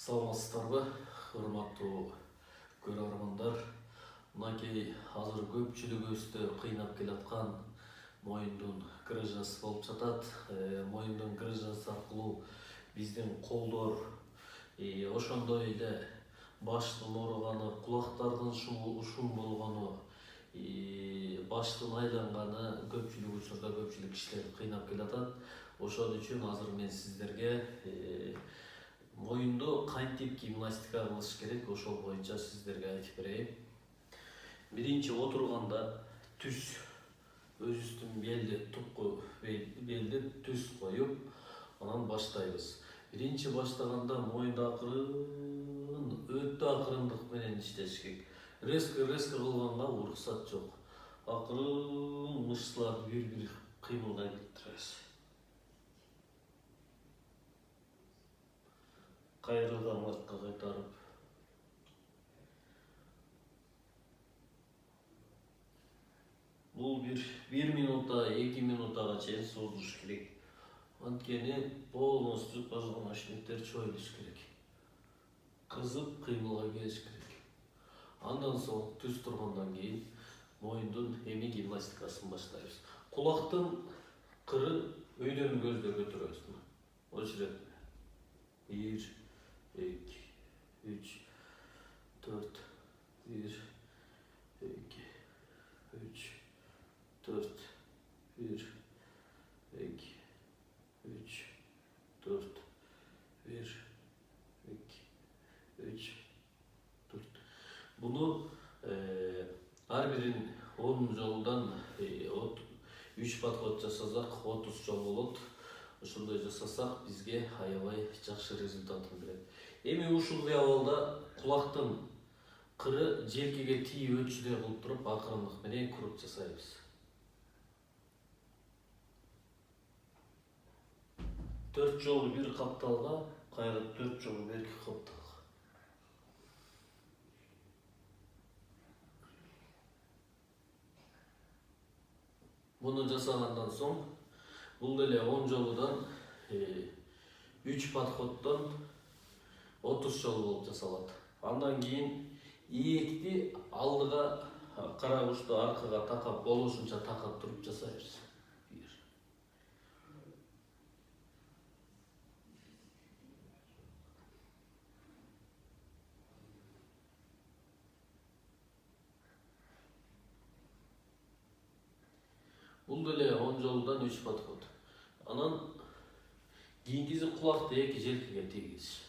Саламатсыздарбы, урматтуу көрөрмандар. Мынакей азыр көпчүлүгүбүздү кыйнап келаткан моюндун грыжасы болуп жатат. Моюндун грыжасы аркылуу биздин колдор, ошондой эле баштын ооруганы, кулактардын ушум болгону, баштын айланганы көпчүлүк учурда көпчүлүк кишилерди кыйнап келатат. Ошон үчүн азыр мен сиздерге моюнду кантип гимнастика кылыш керек, ошол боюнча сиздерге айтып берейин. Биринчи отурганда түз, өзүбүздүн белди, тупку белди түз коюп, анан баштайбыз. Биринчи баштаганда моюнду өтө акырындык менен иштеш керек. Резко кылганга уруксат жок. Акырын мышцаларды бири-бири кыймылга келтиребиз. Кайрылган артка кайтарып. Бул бир минута, 2 минутага чейин созулуш керек. Анткени полностью позвоночниктер чоюлуш керек. Кызып кыймылга келиш керек. Андан соң түз тургандан кийин моюндун эми гимнастикасын баштайбыз. Кулактын кырын өйдөн көздөй көтөрөбүз. Очерет. 1, 2, 3, 4, 1, 2, 3, 4, 1, 2, 3, 4, 1, 2, 3, 4. Bunu ар бирин 10 жолудан 3 подход жасасак 30 жол болот. Ошондой жасасак бизге аябай жакшы результатын берет. Эми ушул абалда кулактын кыры желкеге тийип өтчүдөй кылып туруп акырындык менен круг жасайбыз. 4 жолу бир капталга, кайра 4 жолу берки капталга. Буну жасагандан соң бул деле 10 жолудан 3 подходдон 30 жол болуп жасалат. Андан кийин ийекти алдыга карагучту аркага такап болушунча такап туруп жасайбыз. Бул деле 10 жолудан 3 подход. Анан кийинкиси кулакты эки желкеге тийгиз.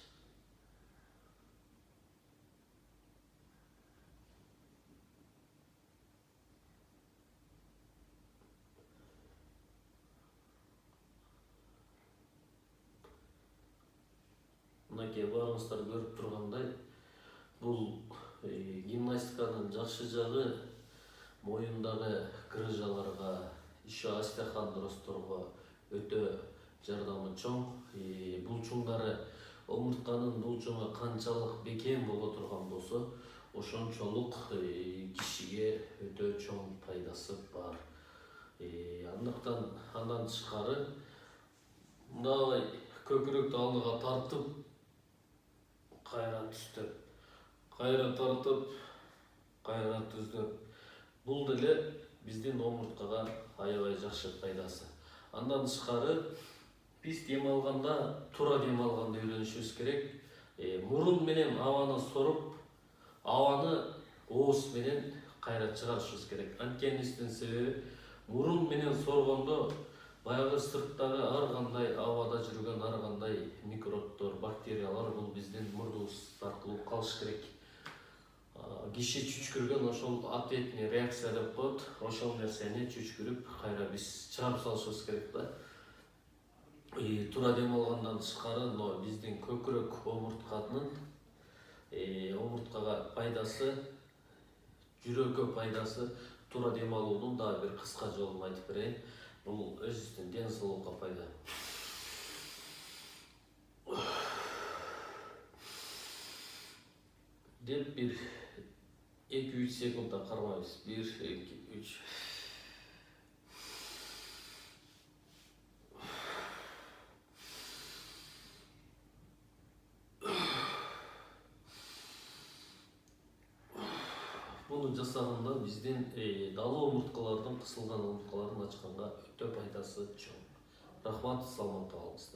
Мынакей барыңыздар көрүп тургандай, бул гимнастиканын жакшы жагы моюндагы грыжаларга, еще остеохондрозторго өтө жардамы чоң. Булчуңдары омуртканын булчуңу канчалык бекем боло турган болсо, ошончолук кишиге өтө чоң пайдасы бар. Андыктан андан тышкары мындай көкүрөктү алдыга тартып, кайра түздөп, кайра тартып, кайра түздөп. Бул деле биздин омурткага аябай жакшы пайдасы. Андан тышкары биз дем алганда, туура дем алганды үйрөнүшүбүз керек. Мурун менен абаны соруп, абаны ооз менен кайра чыгарышыбыз керек. Анткенисинин себеби мурун менен соргондо баягы сырттагы ар кандай абада жүргөн ар кандай микробтор, бактериялар бул биздин мурдубуз аркылуу калыш керек. Киши чүчкүргөн ошол ответный реакция деп коет. Ошол нерсени чүчкүрүп кайра биз чыгарып салышыбыз керек да. Туура дем алгандан тышкары биздин көкүрөк омуртканын омурткага пайдасы, жүрөккө пайдасы, туура дем алуунун дагы бир кыска жолун айтып берейин. Бул өзүбүздүн ден соолукка пайда. Деп бир 2-3 секундда кармайбыз. 1, 2, 3. Буну жасаганда биздин далы омурткалардын кысылган омурткаларын ачканга өтө пайдасы чоң. Рахмат, саламатта калыңыздар.